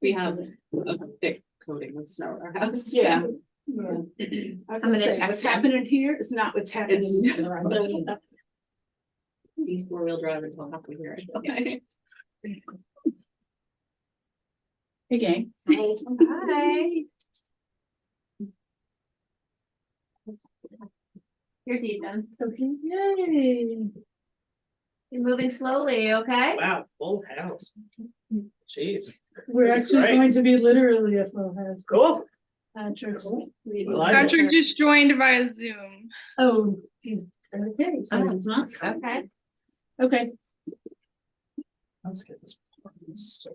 We have a thick coating of snow at our house. Yeah. I'm I'm gonna gonna check what's that. happening here is not what's happening. It's these four-wheel drive until halfway here. Hey, gang. Hi. You're deep then. Okay, yay. You're moving slowly, okay? Wow, full house. Jeez, We're This is actually great. going to be literally a full house. cool. Patrick's. I like it. Patrick just joined via Zoom. Oh, he's, okay, so it's not, Okay. okay. Let's get this.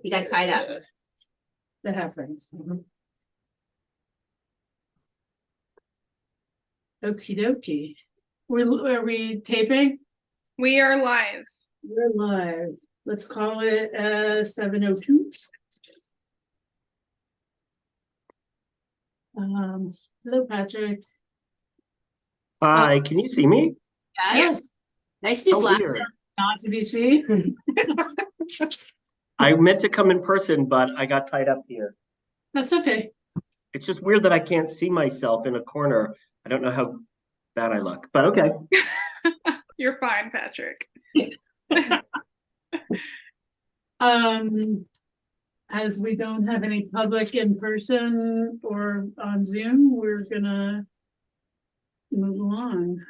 You got tied up. That happens. Okie dokie. Are we taping? We are live. We're live. Let's call it 7:02. Hello, Patrick. Hi, can you see me? Yes. Nice new Oh, glasses. weird. Not to be seen. I meant to come in person, but I got tied up here. That's okay. It's just weird that I can't see myself in a corner. I don't know how bad I look, but okay. You're fine, Patrick. As we don't have any public in person or on Zoom, we're gonna move along.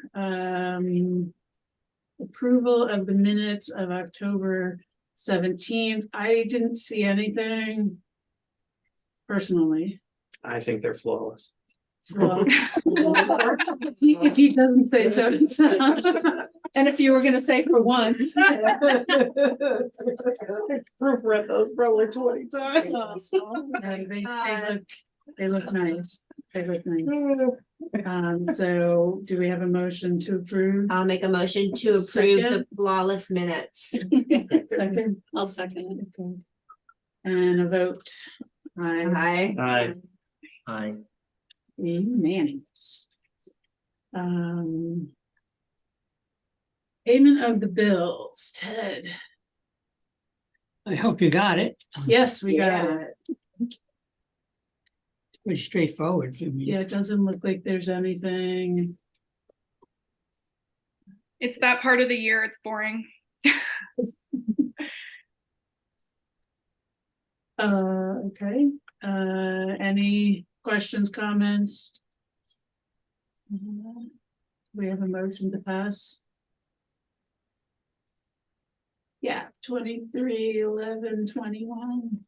Approval of the minutes of October 17th. I didn't see anything personally. I think they're flawless. Well, if he doesn't say so himself. And if you were gonna say for once. Proofread those probably 20 times. They look nice. They look nice. So do we have a motion to approve? I'll make a motion to approve the Second. flawless minutes. Second, I'll second it. and a vote. Aye. Hi. Hi. Hi. Unanimous. Payment of the bills, Ted. I hope you got it. Yes, we got Yeah. it. Pretty straightforward for me. Yeah, it doesn't look like there's anything. It's that part of the year, it's boring. Okay, any questions, comments? We have a motion to pass. Yeah, 23/11/21.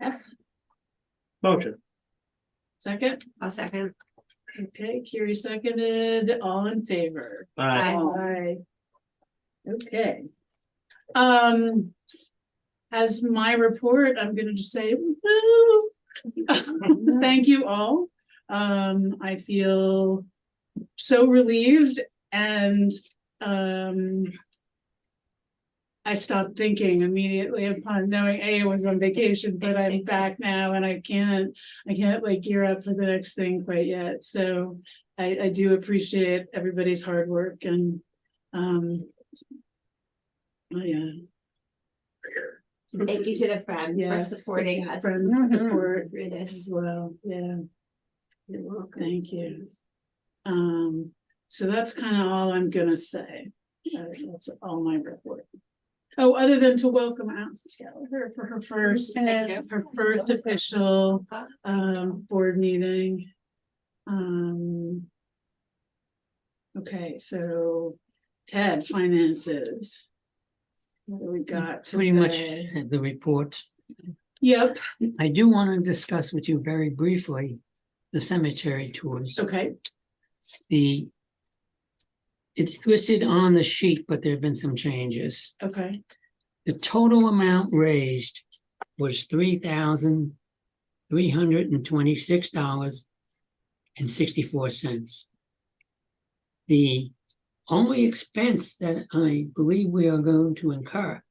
F, Motion. second, I'll second. okay, Curie seconded, all in favor? Aye. Aye. Okay. As my report, I'm gonna just say, woo. Thank you all. I feel so relieved and, I stopped thinking immediately upon knowing I was on vacation, but I'm back now and I can't like gear up for the next thing quite yet. So I do appreciate everybody's hard work and, oh yeah. Thank you to the friend for Yes, supporting us friend support through as this. well, yeah, You're welcome. thank you. So that's kind of all I'm gonna say. That's all my report. Oh, other than to welcome Alice Gallagher for her first official board meeting. Okay, so Ted, finances. What do we got Pretty much today? had the report. Yep, I do want to discuss with you very briefly the cemetery tours. okay, It's listed on the sheet, but there have been some changes. okay, The total amount raised was $3,326.64. The only expense that I believe we are going to incur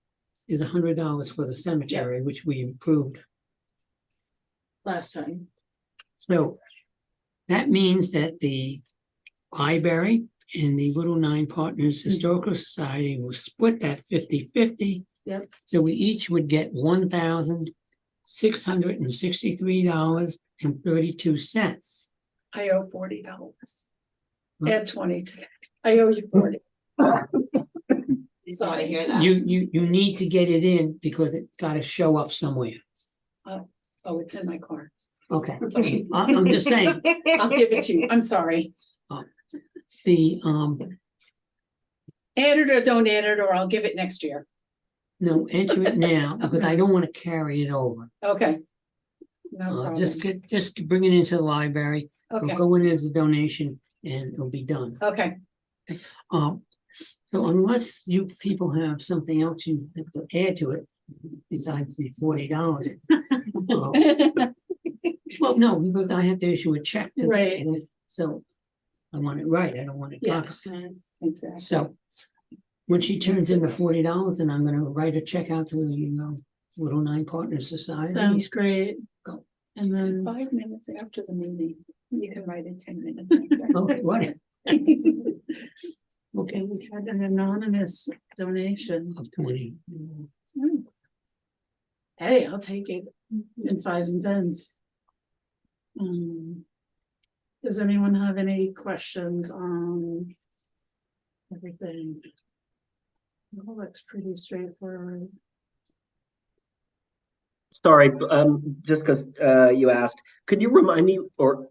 is $100 for the cemetery, which we approved. last time, So that means that the library and the Little Nine Partners Historical Society will split that 50-50. Yep. So we each would get $1,000 $663.32. I owe $40. Add 20 to that. I owe you 40. Sorry to hear that. You need to get it in because it's gotta show up somewhere. Oh, it's in my car. Okay, I'm just saying, I'll give it to you. I'm sorry. the, Add it or don't add it, or I'll give it next year. no, enter it now, because I don't wanna carry it over. Okay. No problem. Just bring it into the library, it'll Okay, go in as a donation, and it'll be done. okay. So unless you people have something else you have to add to it, besides the $40. Well, no, because I have to issue a check. to- Right. So I want it right, I don't want it Yes, boxed. exactly. So when she turns in the $40, then I'm gonna write a check out to the Little Nine Partners Society. Sounds great. Go. And then 5 minutes after the meeting, you can write in 10 minutes. after. Okay, what? Okay, we had an anonymous donation. Of 20. Hey, I'll take it in 5s and 10s. Does anyone have any questions on everything? Well, that's pretty straightforward. Sorry, just because you asked, could you remind me, or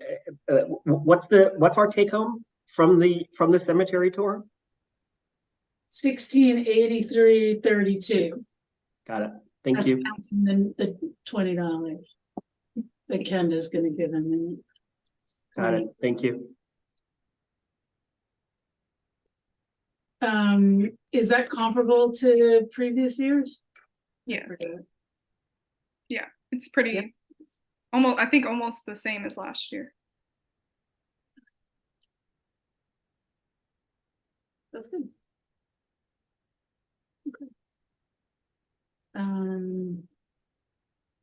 what's our take home from the cemetery tour? 1683.32. Got it. Thank That's you. counting the $20 that Kenda's gonna give him. Got it. Thank you. Is that comparable to previous years? Yes, Okay. it's pretty, almost, I think almost the same as last year. That's good. Okay.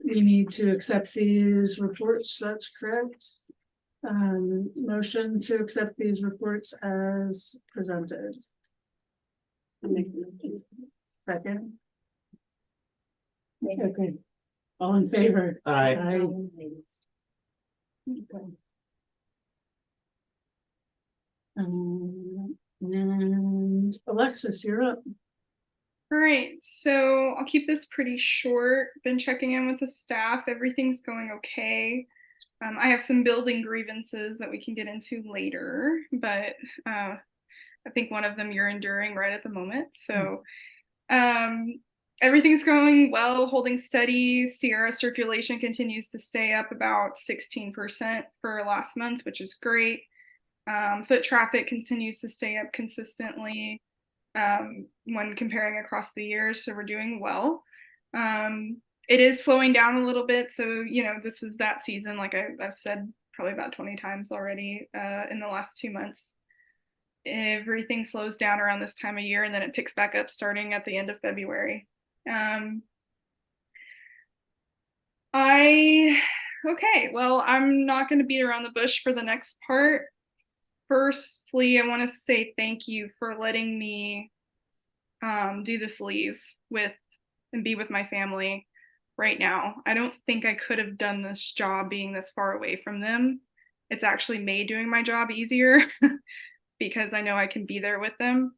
We need to accept these reports, that's correct. Motion to accept these reports as presented. Second. Okay. All in favor? Aye. Okay. And Alexis, you're up. All right, so I'll keep this pretty short. Been checking in with the staff. Everything's going okay. I have some building grievances that we can get into later, but I think one of them you're enduring right at the moment. So everything's going well, holding steady. Sierra circulation continues to stay up about 16% for last month, which is great. Foot traffic continues to stay up consistently when comparing across the years, so we're doing well. It is slowing down a little bit, so this is that season, like I've said probably about 20 times already in the last 2 months. Everything slows down around this time of year, and then it picks back up starting at the end of February. Okay, well, I'm not going to beat around the bush for the next part. Firstly, I want to say thank you for letting me do this leave and be with my family right now. I don't think I could have done this job being this far away from them. It's actually made doing my job easier because I know I can be there with them.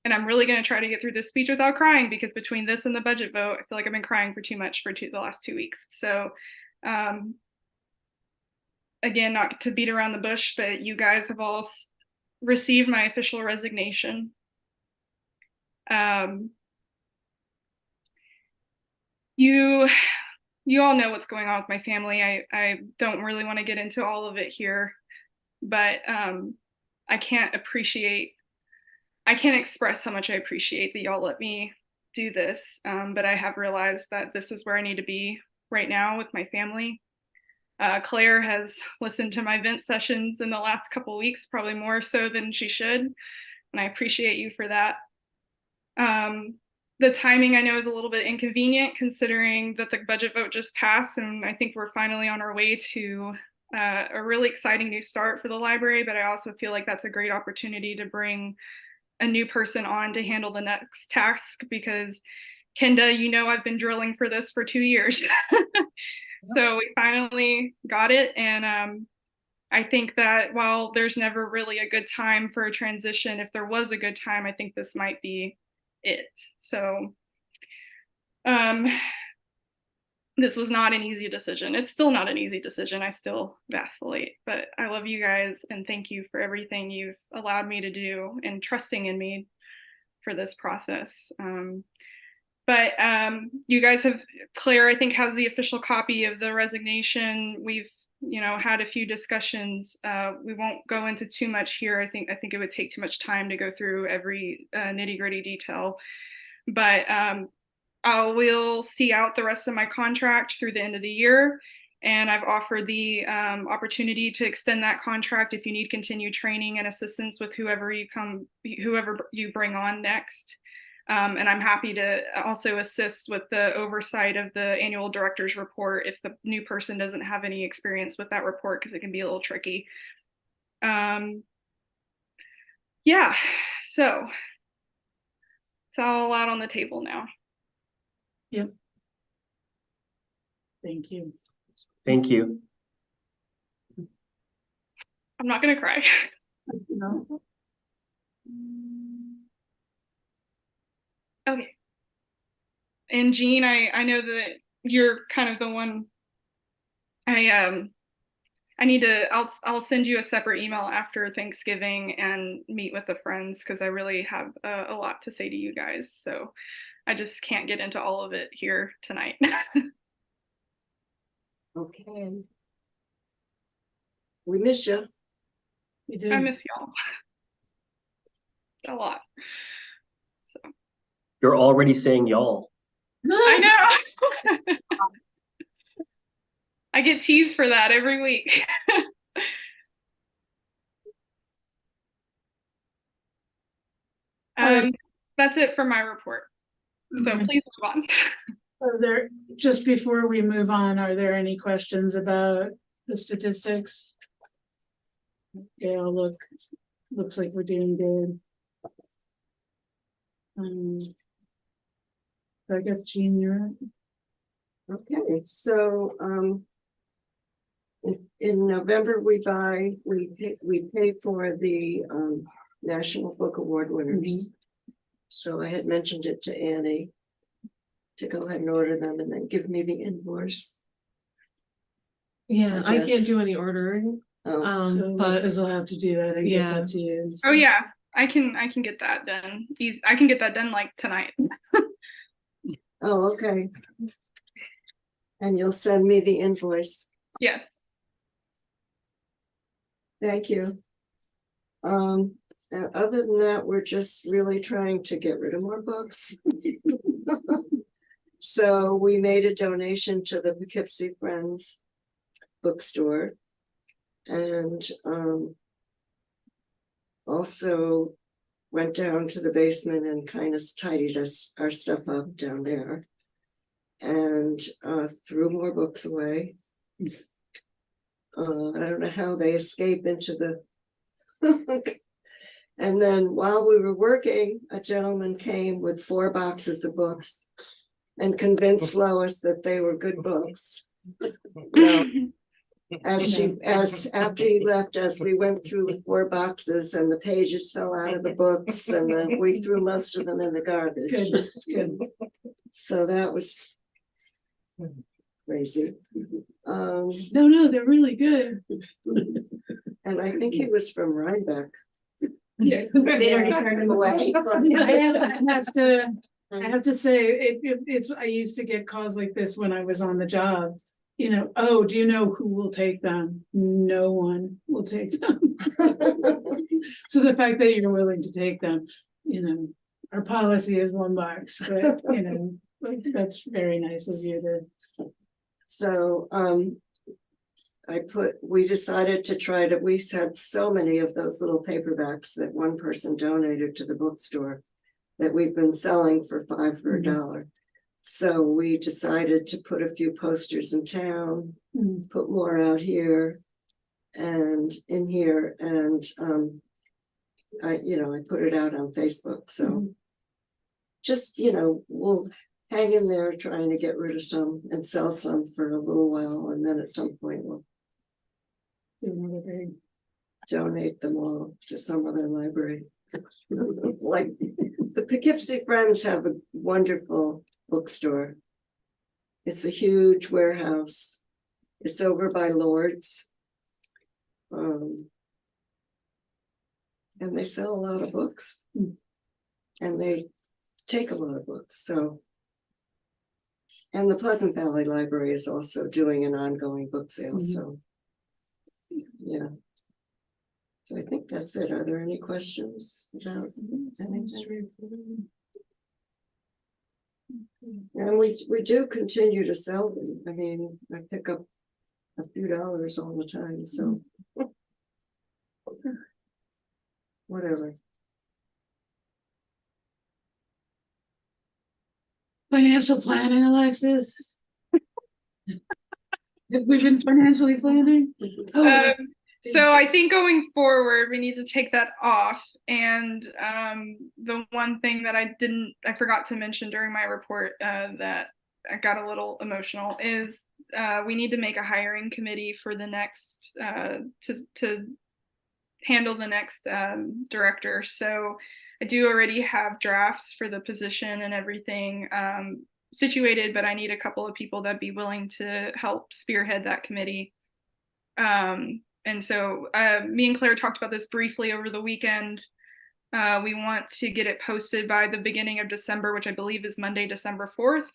And I'm really going to try to get through this speech without crying, because between this and the budget vote, I feel like I've been crying for too much for the last 2 weeks. So again, not to beat around the bush, but you guys have all received my official resignation. You all know what's going on with my family. I don't really want to get into all of it here, but I can't express how much I appreciate that y'all let me do this. But I have realized that this is where I need to be right now with my family. Claire has listened to my vent sessions in the last couple of weeks, probably more so than she should, and I appreciate you for that. The timing I know is a little bit inconvenient considering that the budget vote just passed, and I think we're finally on our way to a really exciting new start for the library, but I also feel like that's a great opportunity to bring a new person on to handle the next task, because Kenda, you know, I've been drilling for this for 2 years. So we finally got it. And I think that while there's never really a good time for a transition, if there was a good time, I think this might be it. So this was not an easy decision. It's still not an easy decision. I still vacillate, but I love you guys and thank you for everything you've allowed me to do and trusting in me for this process. But you guys have, Claire, I think, has the official copy of the resignation. We've, you know, had a few discussions. We won't go into too much here. I think it would take too much time to go through every nitty-gritty detail. But I will see out the rest of my contract through the end of the year. And I've offered the opportunity to extend that contract if you need continued training and assistance with whoever you bring on next. And I'm happy to also assist with the oversight of the annual director's report if the new person doesn't have any experience with that report, because it can be a little tricky. Yeah, so it's all out on the table now. Yep. Thank you. Thank you. I'm not gonna cry. No. Okay. And Jean, I know that you're kind of the one. I need to. I'll send you a separate email after Thanksgiving and meet with the friends, because I really have a lot to say to you guys. So I just can't get into all of it here tonight. Okay. We miss you. You do. I miss y'all a lot. You're already saying y'all. I know. I get teased for that every week. That's it for my report. So Okay. please move on. Are there, just before we move on, are there any questions about the statistics? Yeah, looks like we're doing good. So I guess Jean, you're up. Okay, so, in November, we pay for the, National Book Award winners. So I had mentioned it to Annie to go ahead and order them and then give me the invoice. Yeah, I can't guess. do any ordering. So But Alexis will have to do that and yeah. get that to you. Oh yeah, I can get that done. I can get that done like tonight. Oh, okay. And you'll send me the invoice. Yes. Thank you. And other than that, we're just really trying to get rid of more books. So we made a donation to the Poughkeepsie Friends bookstore. And also went down to the basement and kind of tidied our stuff up down there. And threw more books away. I don't know how they escape into the and then while we were working, a gentleman came with 4 boxes of books and convinced Lois that they were good books. Well, after he left us, we went through the 4 boxes and the pages fell out of the books, and then we threw most of them in the garbage. Good, good. So that was crazy. No, they're really good. And I think he was from Rhinebeck. Yeah. They already turned them away. I have to say, it's, I used to get calls like this when I was on the job. You know, oh, do you know who will take them? No one will take them. So the fact that you're willing to take them, you know, our policy is 1 box, but you know, like, that's very nice of you to. So, we decided to try to, we had so many of those little paperbacks that one person donated to the bookstore that we've been selling for $5 for $1. So we decided to put a few posters in town, put more out here and in here, and I put it out on Facebook. So just, we'll hang in there trying to get rid of some and sell some for a little while, and then at some point we'll Do another big. donate them all to some other library. Like, the Poughkeepsie Friends have a wonderful bookstore. It's a huge warehouse. It's over by Lord's. And they sell a lot of books. And they take a lot of books, so. And the Pleasant Valley Library is also doing an ongoing book sale, so. Yeah. So I think that's it. Are there any questions about anything? And we do continue to sell them. I mean, I pick up a few dollars all the time, so. Whatever. Financial planning, Alexis? Have we been financially planning? Oh, So I think going forward, we need to take that off. And the one thing that I forgot to mention during my report that I got a little emotional is we need to make a hiring committee for the next to handle the next director. So I do already have drafts for the position and everything situated, but I need a couple of people that'd be willing to help spearhead that committee. And so me and Claire talked about this briefly over the weekend. We want to get it posted by the beginning of December, which I believe is Monday, December 4th,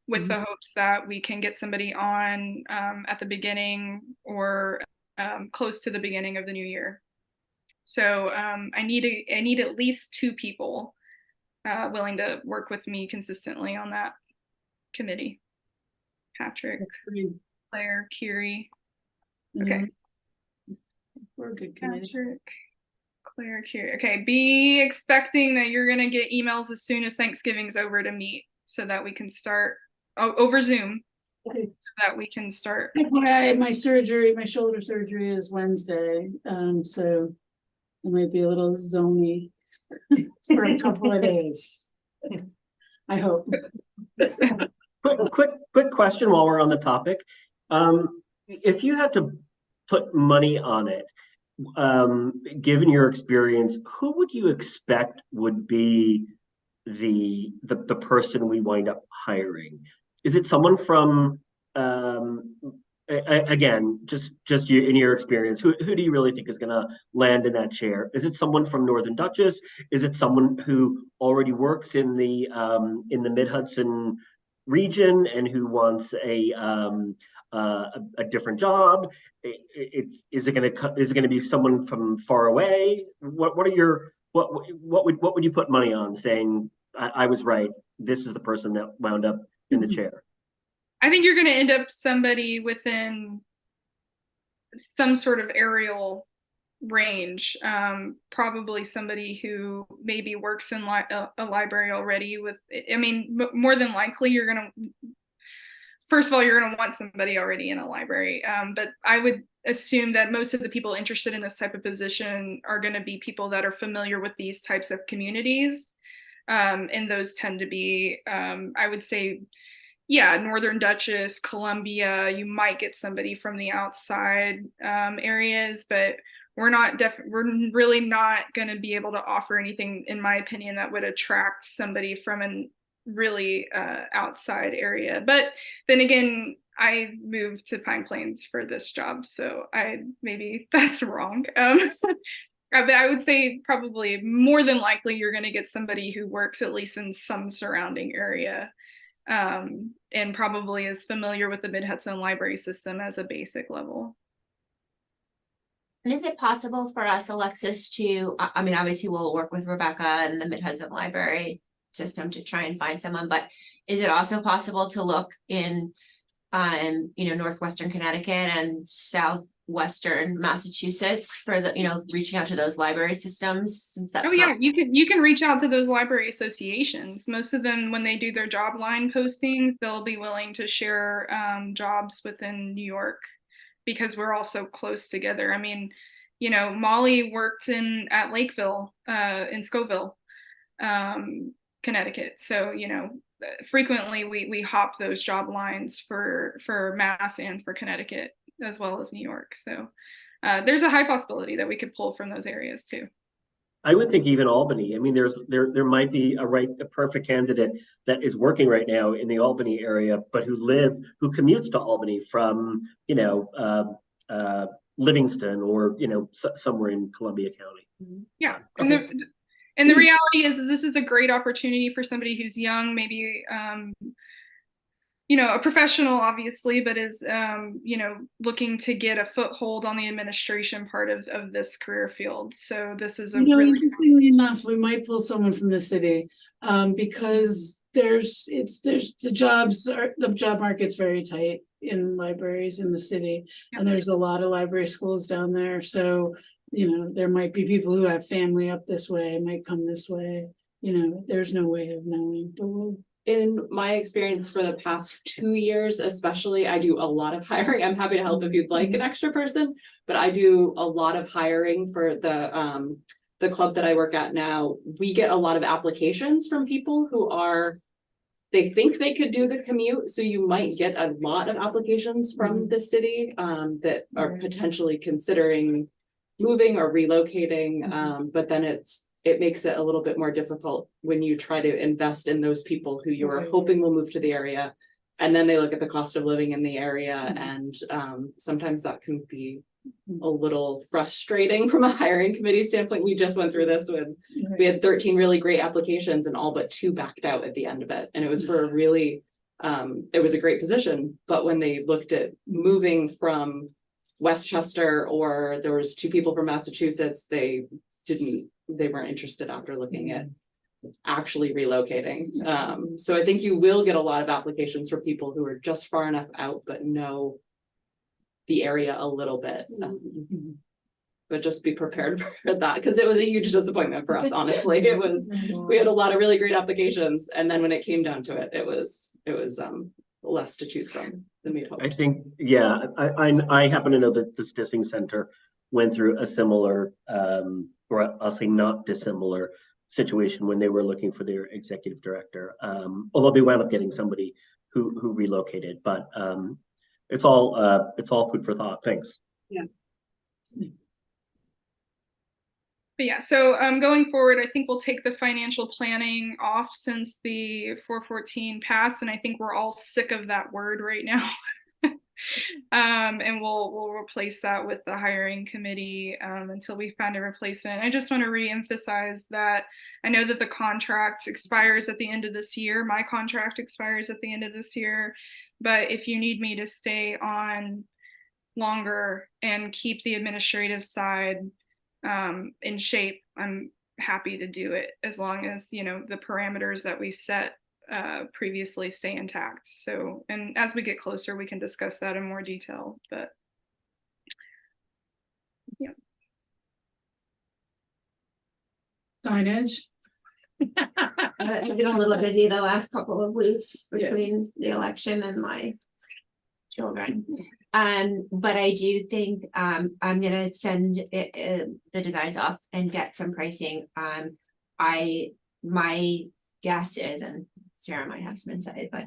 with the hopes that we can get somebody on at the beginning or close to the beginning of the new year. So I need at least 2 people willing to work with me consistently on that committee. Patrick, Claire, Kiri. Okay. We're a good committee. Patrick, Claire, Kiri. Okay, be expecting that you're gonna get emails as soon as Thanksgiving's over to meet so that we can start over Zoom. Okay. So that we can start. My surgery, my shoulder surgery is Wednesday, so it might be a little zony for a couple of days. I hope. Quick question while we're on the topic. If you had to put money on it, given your experience, who would you expect would be the person we wind up hiring? Is it someone from again, just you in your experience, who do you really think is going to land in that chair? Is it someone from Northern Dutchess? Is it someone who already works in the Mid-Hudson region and who wants a different job? Is it going to be someone from far away? What would you put money on, saying I was right, this is the person that wound up in the chair? I think you're going to end up somebody within some sort of aerial range, probably somebody who maybe works in a library already with, I mean, more than likely you're going to, first of all, you're going to want somebody already in a library. But I would assume that most of the people interested in this type of position are going to be people that are familiar with these types of communities. And those tend to be, I would say, yeah, Northern Dutchess, Columbia. You might get somebody from the outside areas, but we're really not going to be able to offer anything, in my opinion, that would attract somebody from a really outside area. But then again, I moved to Pine Plains for this job, so maybe that's wrong. But I would say probably more than likely you're going to get somebody who works at least in some surrounding area. And probably is familiar with the Mid-Hudson library system as a basic level. And is it possible for us, Alexis, to, I mean, obviously we'll work with Rebecca and the Mid-Hudson library system to try and find someone, but is it also possible to look in, Northwestern Connecticut and Southwestern Massachusetts for the, reaching out to those library systems, since that's you can reach out to those library associations. Most of them, when they do their job line postings, they'll be willing to share jobs within New York because we're all so close together. I mean, Molly worked at Lakeville in Scoville, Connecticut. So, frequently we hop those job lines for Mass and for Connecticut as well as New York. So there's a high possibility that we could pull from those areas too. I would think even Albany. I mean, there might be a perfect candidate that is working right now in the Albany area, but who commutes to Albany from, Livingston or, somewhere in Columbia County. Yeah. Okay. And the reality is this is a great opportunity for somebody who's young, maybe, a professional, obviously, but is, looking to get a foothold on the administration part of this career field. So this is a really interestingly enough, we might pull someone from the city, because the job market's very tight in libraries in the city, and there's a lot of library schools down there. So, there might be people who have family up this way, might come this way. There's no way of knowing, but In my experience for the past 2 years, especially, I do a lot of hiring. I'm happy to help if you'd like an extra person, but I do a lot of hiring for the club that I work at now. We get a lot of applications from people who they think they could do the commute. So you might get a lot of applications from the city that are potentially considering moving or relocating. But then it makes it a little bit more difficult when you try to invest in those people who you are hoping will move to the area. And then they look at the cost of living in the area. And sometimes that can be a little frustrating from a hiring committee standpoint. We just went through this we had 13 really great applications and all but 2 backed out at the end of it. And it was for a really, it was a great position. But when they looked at moving from Westchester, or there was 2 people from Massachusetts, they weren't interested after looking at actually relocating. So I think you will get a lot of applications for people who are just far enough out but know the area a little bit. But just be prepared for that, because it was a huge disappointment for us, honestly. We had a lot of really great applications, and then when it came down to it, it was less to choose from than we'd hoped. I think, yeah, I happen to know that the Stissing Center went through a similar, or I'll say not dissimilar situation when they were looking for their executive director. Although they wound up getting somebody who relocated, but it's all food for thought. Thanks. Yeah. But yeah, so going forward, I think we'll take the financial planning off since the 414 passed, and I think we're all sick of that word right now. And we'll replace that with the hiring committee until we find a replacement. I just want to re-emphasize that I know that the contract expires at the end of this year. My contract expires at the end of this year, but if you need me to stay on longer and keep the administrative side in shape, I'm happy to do it, as long as the parameters that we set previously stay intact. So, and as we get closer, we can discuss that in more detail, but yeah. signage. I've been a little busy the last couple of weeks between the election and my children. But I do think I'm gonna send the designs off and get some pricing. My guess is, and Sarah might have some insight, but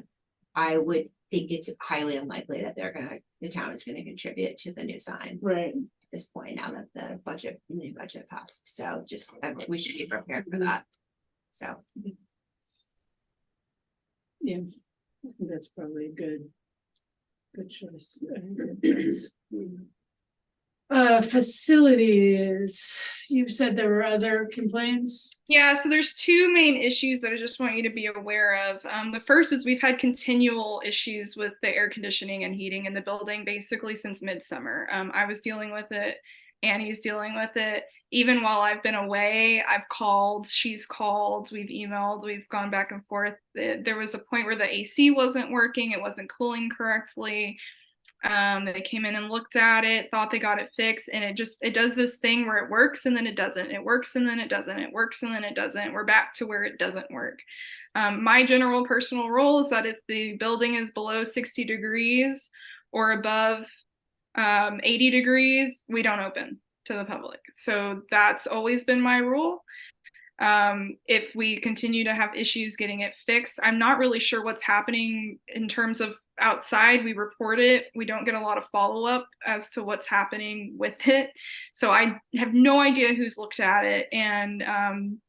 I would think it's highly unlikely that the town is gonna contribute to the new sign. Right. At this point, now that the new budget passed. So just, we should be prepared for that. So. Yeah, I think that's probably a good choice. Facilities, you said there were other complaints? Yeah, so there's 2 main issues that I just want you to be aware of. The first is we've had continual issues with the air conditioning and heating in the building basically since midsummer. I was dealing with it, Annie's dealing with it. Even while I've been away, I've called, she's called, we've emailed, we've gone back and forth. There was a point where the AC wasn't working, it wasn't cooling correctly. They came in and looked at it, thought they got it fixed, and it does this thing where it works and then it doesn't, it works and then it doesn't, it works and then it doesn't. We're back to where it doesn't work. My general personal rule is that if the building is below 60 degrees or above 80 degrees, we don't open to the public. So that's always been my rule. If we continue to have issues getting it fixed, I'm not really sure what's happening in terms of outside. We report it. We don't get a lot of follow-up as to what's happening with it. So I have no idea who's looked at it. And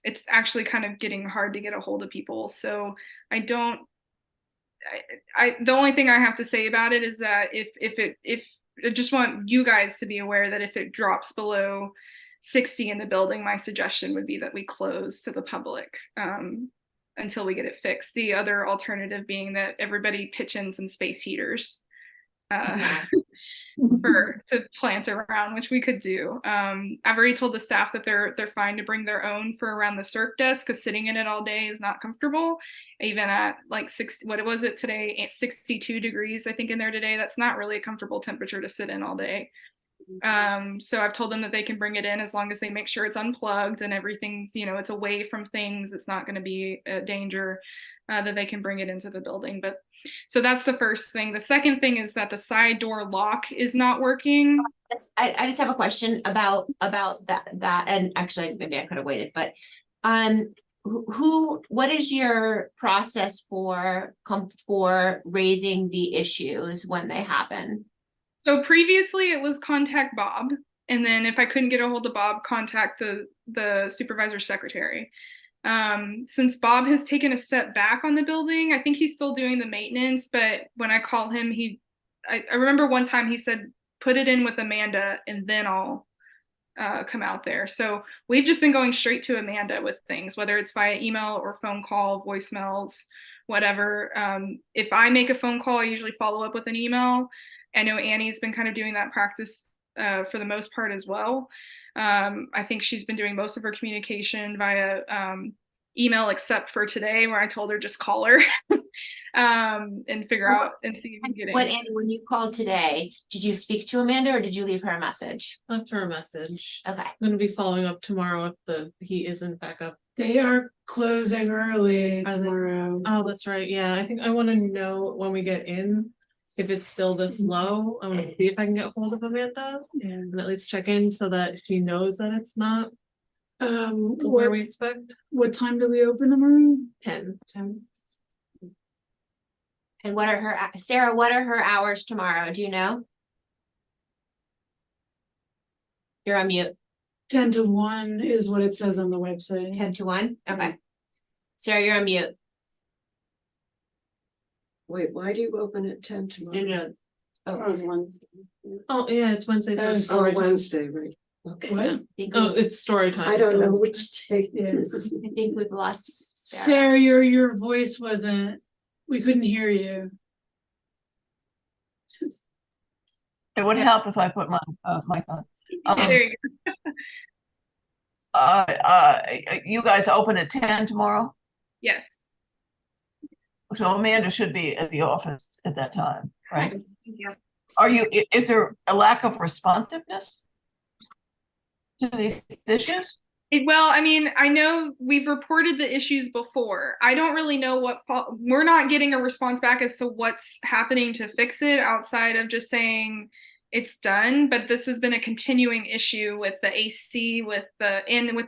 it's actually kind of getting hard to get a hold of people. So I the only thing I have to say about it is that if I just want you guys to be aware that if it drops below 60 in the building, my suggestion would be that we close to the public until we get it fixed. The other alternative being that everybody pitch in some space heaters to plant around, which we could do. I've already told the staff that they're fine to bring their own for around the circ desk, because sitting in it all day is not comfortable. Even at like 60, what was it today? 62 degrees, I think, in there today. That's not really a comfortable temperature to sit in all day. So I've told them that they can bring it in as long as they make sure it's unplugged and everything's, it's away from things. It's not going to be a danger, that they can bring it into the building. But so that's the first thing. The second thing is that the side door lock is not working. I just have a question about that, and actually maybe I could have waited, but what is your process for raising the issues when they happen? So previously it was contact Bob, and then if I couldn't get a hold of Bob, contact the supervisor secretary. Since Bob has taken a step back on the building, I think he's still doing the maintenance, but when I call him, I remember one time he said, put it in with Amanda and then I'll come out there. So we've just been going straight to Amanda with things, whether it's via email or phone call, voicemails, whatever. If I make a phone call, I usually follow up with an email. I know Annie's been kind of doing that practice for the most part as well. I think she's been doing most of her communication via email, except for today, where I told her just call her and figure out and see if you can get in. Annie, when you called today, did you speak to Amanda or did you leave her a message? Left her a message. Okay. I'm gonna be following up tomorrow if the heat isn't back up. They are closing early Are they? tomorrow. Oh, that's right. Yeah, I think I want to know when we get in, if it's still this low. I want to see if I can get hold of Amanda and at least check in so that she knows that it's not where we expect. What time do we open tomorrow? 10. And Sarah, what are her hours tomorrow? Do you know? You're on mute. 10 to 1 is what it says on the website. 10 to 1? Okay. Sarah, you're on mute. Wait, why do you open at 10 tomorrow? No. Oh, Wednesday. Oh, yeah, it's Wednesday. So it's Oh, story time. Wednesday, right? Okay. What? Oh, it's story time. I don't so- know which day. Yes. I think we've lost Sarah. Sarah, your voice wasn't, we couldn't hear you. It would help if I put my mic on. There you go. You guys open at 10 tomorrow, Yes. so Amanda should be at the office at that time, right? Yeah. Is there a lack of responsiveness to these issues? Well, I mean, I know we've reported the issues before. I don't really know we're not getting a response back as to what's happening to fix it outside of just saying it's done. But this has been a continuing issue with the AC, with the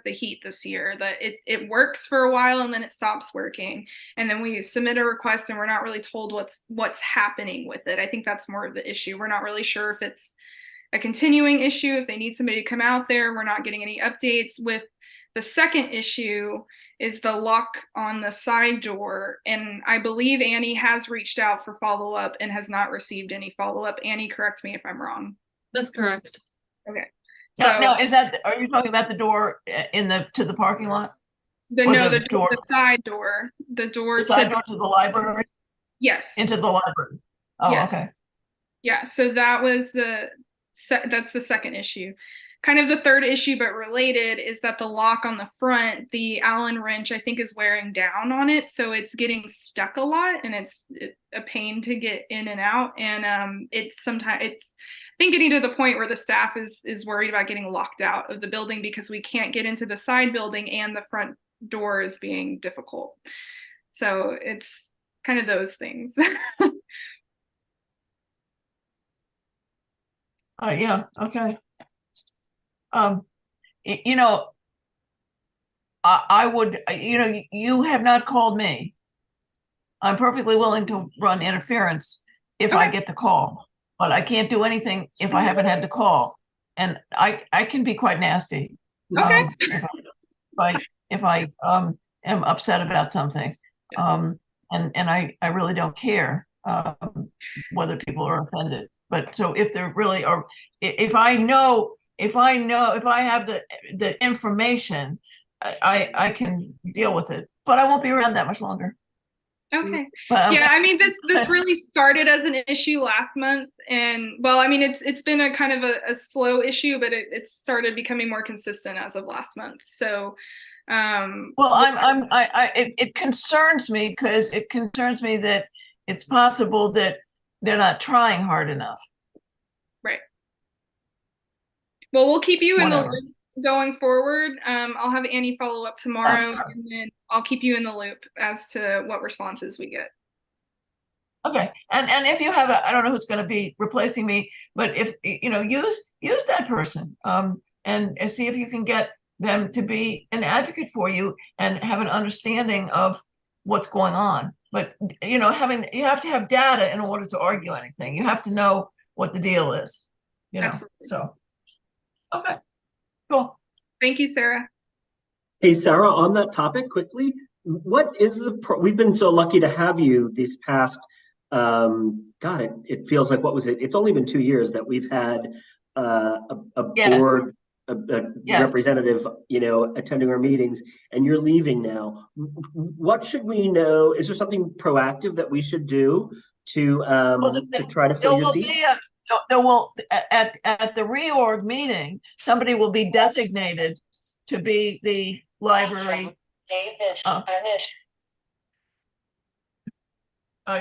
heat this year, that it works for a while and then it stops working. And then we submit a request and we're not really told what's happening with it. I think that's more of the issue. We're not really sure if it's a continuing issue, if they need somebody to come out there. We're not getting any updates. With the second issue is the lock on the side door, and I believe Annie has reached out for follow-up and has not received any follow-up. Annie, correct me if I'm wrong. That's correct. Okay. Now, are you talking about the door to the parking lot? The side door. The side door to the library? Yes. Into the library. Oh, Yes. Okay. Yeah, so that was that's the second issue. Kind of the third issue, but related, is that the lock on the front, the Allen wrench, I think, is wearing down on it. So it's getting stuck a lot and it's a pain to get in and out. And it's been getting to the point where the staff is worried about getting locked out of the building because we can't get into the side building and the front door is being difficult. So it's kind of those things. Yeah, okay. I would, you have not called me. I'm perfectly willing to run interference if I Okay. get the call, but I can't do anything if I haven't had the call. And I can be quite nasty. Okay. If I am upset about something. And I really don't care whether people are offended. But so if there really are, if I have the information, I can deal with it, but I won't be around that much longer. Okay. But Yeah, I mean, this really started as an issue last month, and well, I mean, it's been a kind of a slow issue, but it started becoming more consistent as of last month. So, well, it concerns me because it concerns me that it's possible that they're not trying hard enough. right. Well, we'll keep you in the Whatever. loop going forward. I'll have Annie follow up tomorrow, Sure. and then I'll keep you in the loop as to what responses we get. Okay, and if you have I don't know who's going to be replacing me, but if use that person, and see if you can get them to be an advocate for you and have an understanding of what's going on. But you have to have data in order to argue anything. You have to know what the deal is. Absolutely. So okay, cool. Thank you, Sarah. Hey, Sarah, on that topic quickly, what is we've been so lucky to have you these past, God, it feels like, what was it? It's only been 2 years that we've had a Yes. board, a Yes. representative, attending our meetings, and you're leaving now. What should we know? Is there something proactive that we should do to try to fill your seat? There will at the reorg meeting, somebody will be designated to be the library.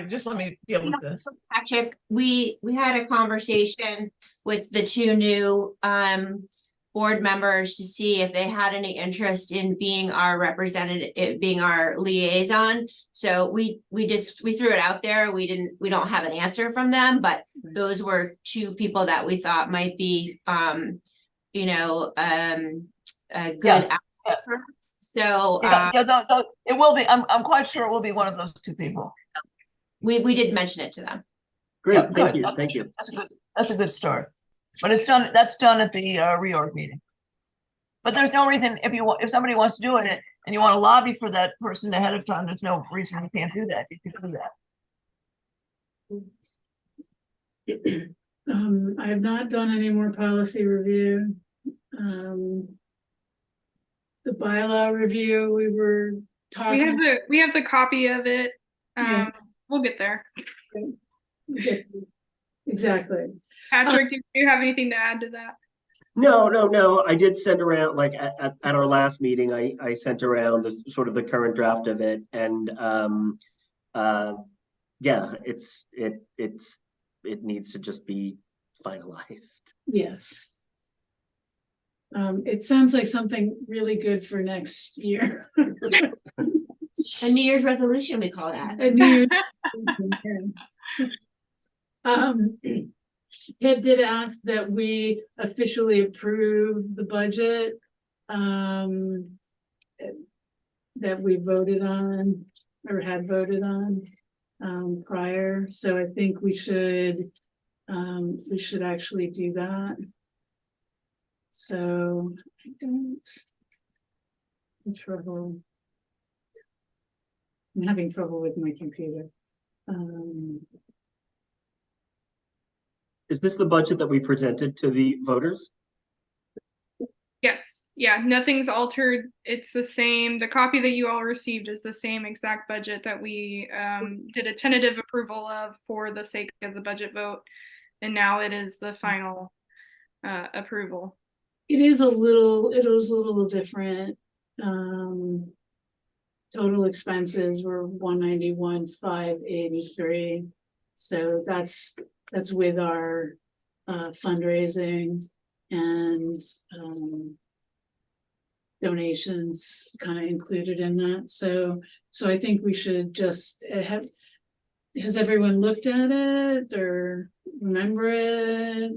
Just let me deal with this. Patrick, we had a conversation with the two new board members to see if they had any interest in being our representative, being our liaison. So we threw it out there. We don't have an answer from them, but those were two people that we thought might be a good applicants for us. So it will be. I'm quite sure it will be one of those two people. we did mention it to them. Great, Yeah, thank good. you, thank you. That's a good start. But that's done at the reorg meeting. But there's no reason if somebody wants to do it and you want to lobby for that person ahead of time, there's no reason you can't do that. You can do that. I have not done any more policy review. The bylaw review, we were talking. We have the copy of it. Yeah. We'll get there. Okay. Exactly. Patrick, do you have anything to add to that? No. I did send around, like at our last meeting, I sent around the sort of the current draft of it, and yeah, it needs to just be finalized. Yes. It sounds like something really good for next year. A New Year's resolution, we call that. A new. Ted did ask that we officially approve the budget that we voted on or had voted on prior. So I think we should actually do that. So I don't. I'm having trouble with my computer. Is this the budget that we presented to the voters? Yes. Yeah, nothing's altered. It's the same. The copy that you all received is the same exact budget that we did a tentative approval of for the sake of the budget vote. And now it is the final approval. It was a little different. Total expenses were 191,583. So that's with our fundraising and donations kind of included in that. So I think we should just has everyone looked at it or remember it?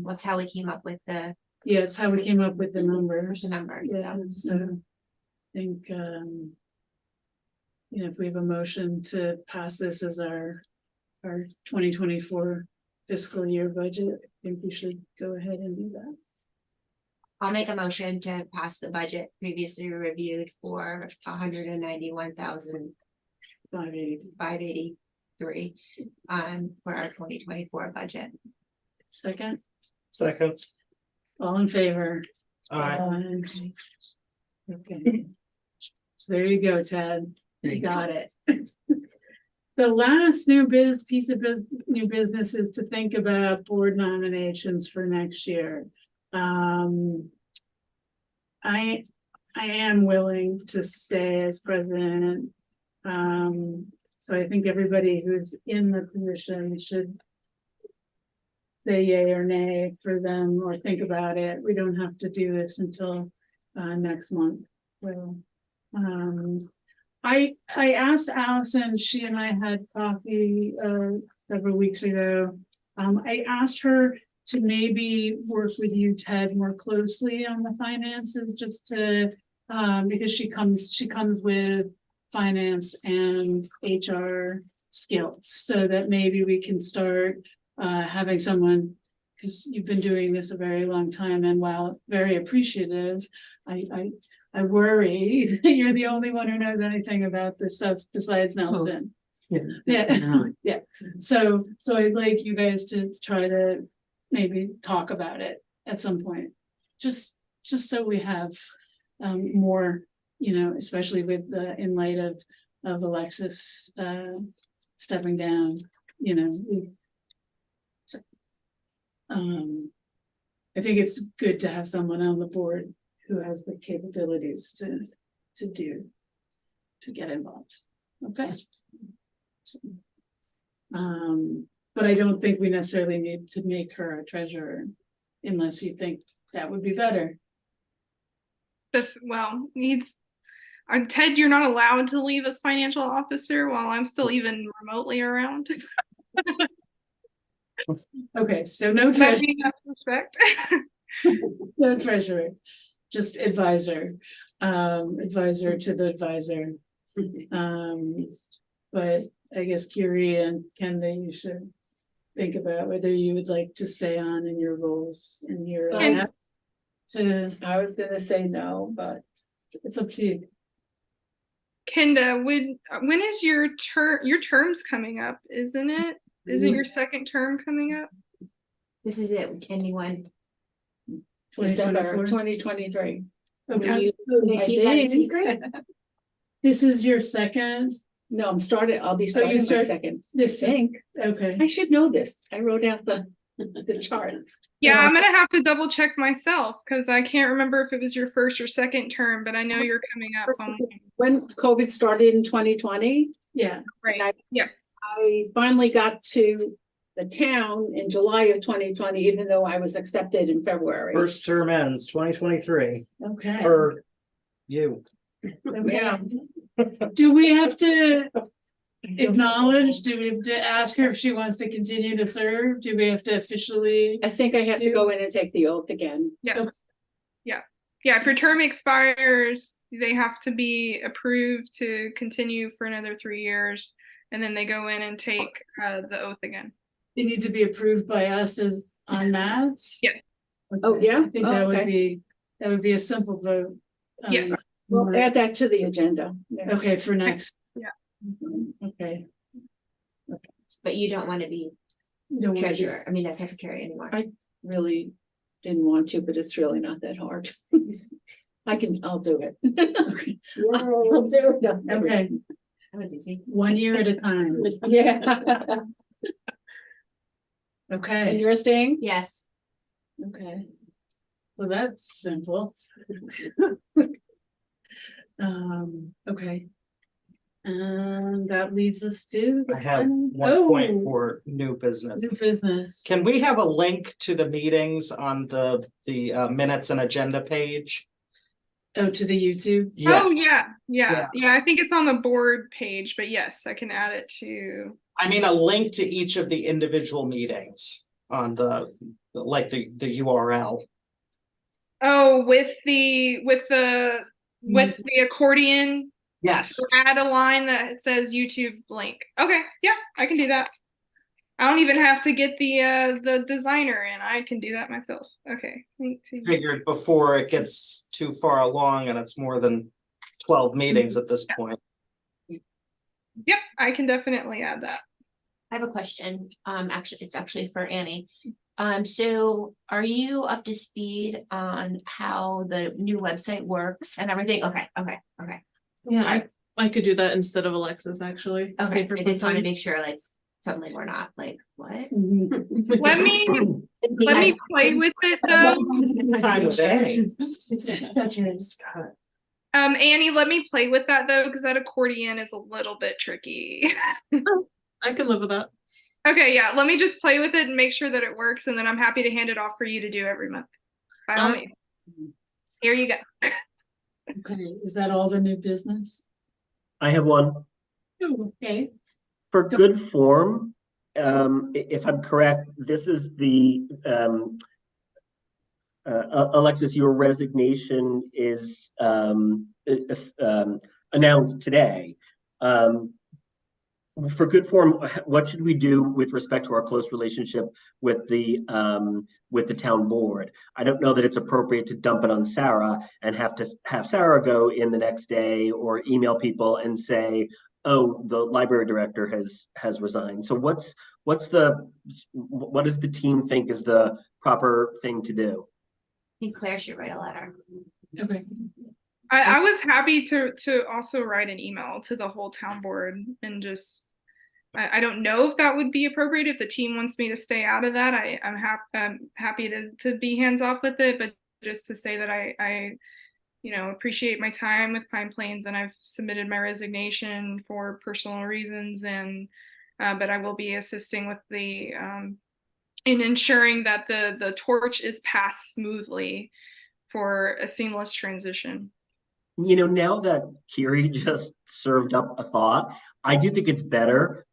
That's how we came up with the Yeah, it's how we came up with the numbers. numbers. Yeah, so think, if we have a motion to pass this as our 2024 fiscal year budget, I think we should go ahead and do that. I'll make a motion to pass the budget previously reviewed for 191,583 580. for our 2024 budget. Second, Second. all in favor? Aye. Okay. So there you go, Ted. You Thank got it. The last piece of new business is to think about board nominations for next year. I am willing to stay as president. So I think everybody who's in the position should say yay or nay for them or think about it. We don't have to do this until next month. So, I asked Allison, she and I had coffee several weeks ago. I asked her to maybe work with you, Ted, more closely on the finances, just to because she comes with finance and HR skills, so that maybe we can start having someone, because you've been doing this a very long time, and while very appreciative, I worry you're the only one who knows anything about this stuff besides Nelson. Yeah. So I'd like you guys to try to maybe talk about it at some point, just so we have more, especially with in light of Alexis stepping down, I think it's good to have someone on the board who has the capabilities to get involved. Okay. But I don't think we necessarily need to make her a treasurer unless you think that would be better. Ted, you're not allowed to leave as financial officer while I'm still even remotely around. Okay, so no That treasurer, being that respect. no treasurer, just advisor, advisor to the advisor. But I guess Kiri and Kenda, you should think about whether you would like to stay on in your roles in your. And- I was gonna say no, but it's up to you. Kenda, when is your term's coming up, isn't it? Isn't your second term coming up? This is it, anyone? December 2023. Okay. They keep that a secret? This is your second, No, I'll be Oh, you starting my start- second. this, Think, okay. I should know this. I wrote out the chart. Yeah, I'm gonna have to double check myself because I can't remember if it was your first or second term, but I know you're coming up on. When COVID started in 2020, Yeah, Right, yes. I finally got to the town in July of 2020, even though I was accepted in February. First term ends 2023 okay. for you. Okay. Do we have to acknowledge, do we have to ask her if she wants to continue to serve? Do we have to officially? I think I have to go in and take the oath again. Yes. Yeah, if your term expires, they have to be approved to continue for another 3 years. And then they go in and take the oath again. They need to be approved by us as on that? Yeah. Oh, Okay, yeah? I think Oh, that would okay. be a simple vote. Yes. We'll add that to the agenda. Yes. Okay, for next. Yeah. Okay. But you don't want to be Don't worry, treasurer, just- I mean, a secretary anymore. Really didn't want to, but it's really not that hard. I'll do it. Okay. I'll do it. Okay, That was easy. 1 year at a time. Yeah. And Okay, you're staying? Yes, okay. Well, that's simple. Okay. And that leads us to. the I have final- one point Oh, for new business. New business. Can we have a link to the meetings on the minutes and agenda page? Oh, to the YouTube? Yes, Oh, yeah. I think it's on the board page, but yes, I can add it to. I mean a link to each of the individual meetings on the URL. Oh, with the with the accordion, Yes, add a line that says YouTube link. Okay, yeah, I can do that. I don't even have to get the designer in. I can do that myself. Okay. Link to- figured before it gets too far along and it's more than 12 meetings at this point. Yep, I can definitely add that. I have a question. Actually, it's actually for Annie. So are you up to speed on how the new website works and everything? Okay. Yeah, I could do that instead of Alexis, actually. Okay, Save her I some just want to time. make sure, like, suddenly we're not like, what? Let me play with it though. Time of day. Annie, let me play with that though, because that accordion is a little bit tricky. I can live with that. Okay, yeah, let me just play with it and make sure that it works, and then I'm happy to hand it off for you to do every month. By all means. Here you go. Okay, is that all the new business? I have one. Okay. For good form, if I'm correct, this is the, Alexis, your resignation is announced today. For good form, what should we do with respect to our close relationship with the town board? I don't know that it's appropriate to dump it on Sarah and have Sarah go in the next day or email people and say, oh, the library director has resigned. So what does the team think is the proper thing to do? I think Claire should write a letter. Okay. I was happy to also write an email to the whole town board and just I don't know if that would be appropriate. If the team wants me to stay out of that, I'm happy to be hands off with it, but just to say that I appreciate my time with Pine Plains, and I've submitted my resignation for personal reasons, and but I will be assisting with the in ensuring that the torch is passed smoothly for a seamless transition. Now that Kiri just served up a thought, I do think it's better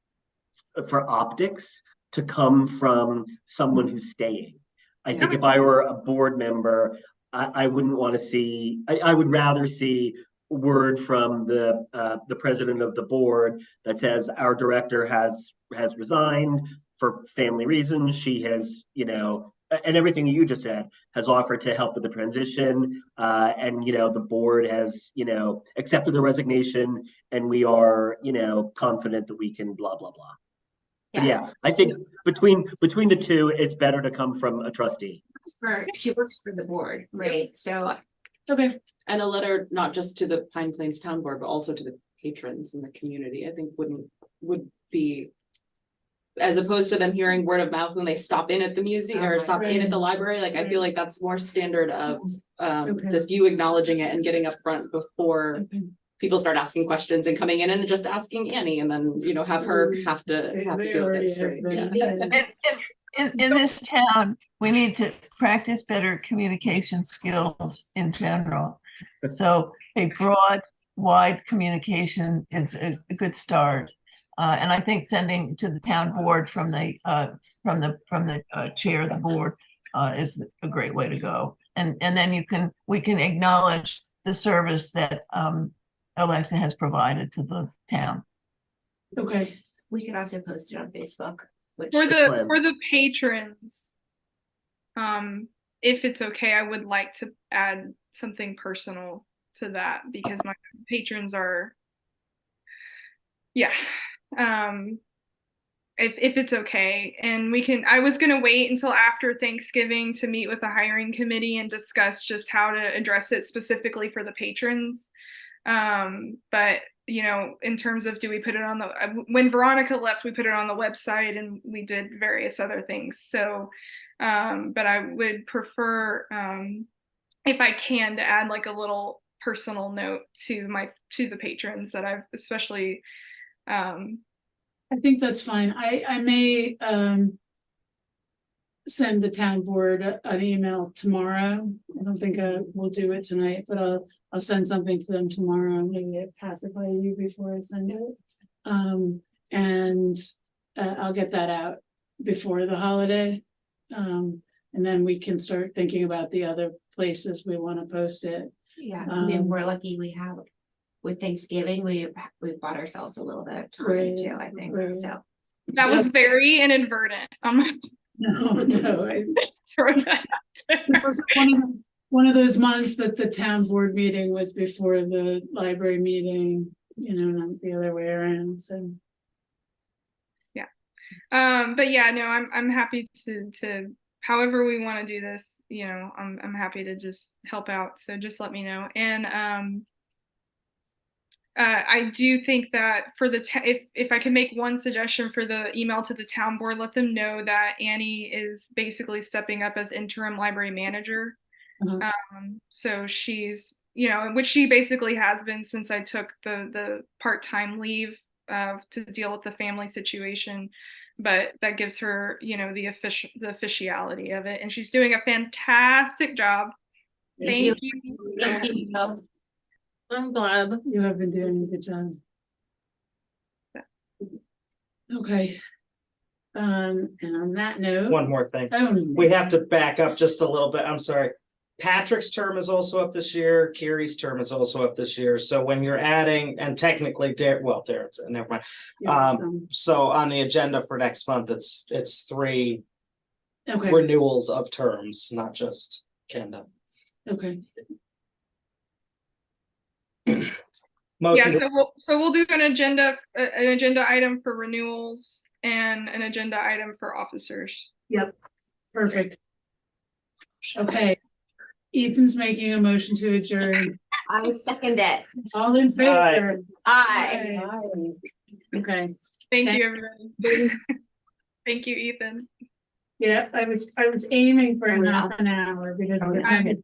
for optics to come from someone who's staying. I think if I were a board member, I wouldn't want to see, I would rather see word from the president of the board that says our director has resigned for family reasons. She has, and everything you just said, has offered to help with the transition. And, the board has, accepted the resignation, and we are, confident that we can blah, blah, blah. But yeah, I think between the two, it's better to come from a trustee. She works for the board, right? So. Okay. And a letter, not just to the Pine Plains Town Board, but also to the patrons in the community, I think would be, as opposed to them hearing word of mouth when they stop in at the museum or stop in at the library. Like, I feel like that's more standard of just you acknowledging it and getting up front before people start asking questions and coming in and just asking Annie, and then, have her have to go this straight. Yeah. In this town, we need to practice better communication skills in general. So a broad, wide communication is a good start. And I think sending to the town board from the chair of the board is a great way to go. And then we can acknowledge the service that Alexa has provided to the town. Okay. We could also post it on Facebook. Which For the patrons, if it's okay, I would like to add something personal to that, because my patrons are, if it's okay, and I was gonna wait until after Thanksgiving to meet with the hiring committee and discuss just how to address it specifically for the patrons. But in terms of, do we put it on when Veronica left, we put it on the website and we did various other things. So, but I would prefer, if I can, to add like a little personal note to the patrons that I've especially, I think that's fine. I may send the town board an email tomorrow. I don't think I will do it tonight, but I'll send something to them tomorrow. Maybe I pass it by you before I send it. And I'll get that out before the holiday. And then we can start thinking about the other places we want to post it. Yeah, I mean, Um, we're lucky we have, with Thanksgiving, we've bought ourselves a little bit of time Right, too, I think, right. so. That was very inadvertent. No, no, I, Throw that it was one of those months that the town board meeting was before the library meeting, you know, not the other way around, so. But yeah, no, I'm happy to however we want to do this, you know, I'm happy to just help out. So just let me know. And I do think that for the if I can make one suggestion for the email to the town board, let them know that Annie is basically stepping up as interim library manager. Uh-huh. So she's, you know, which she basically has been since I took the part-time leave to deal with the family situation, but that gives her, you know, the officiality of it, and she's doing a fantastic job. Thank you. I'm glad. You have been doing a good job. Okay. And on that note. One more thing. We have to back up just a little bit. I'm sorry. Patrick's term is also up this year. Kiri's term is also up this year. So when you're adding, and technically, Darren's, never mind. So on the agenda for next month, it's 3 Okay, renewals of terms, not just Kenda. okay. Motion Yeah, to- so we'll do an agenda item for renewals and an agenda item for officers. Yep, perfect. Okay. Ethan's making a motion to adjourn. I will second it. All in favor? Aye. Okay, Thank Thank- you, everybody. Thank you, Ethan. yeah, I was aiming for half an hour because. Okay.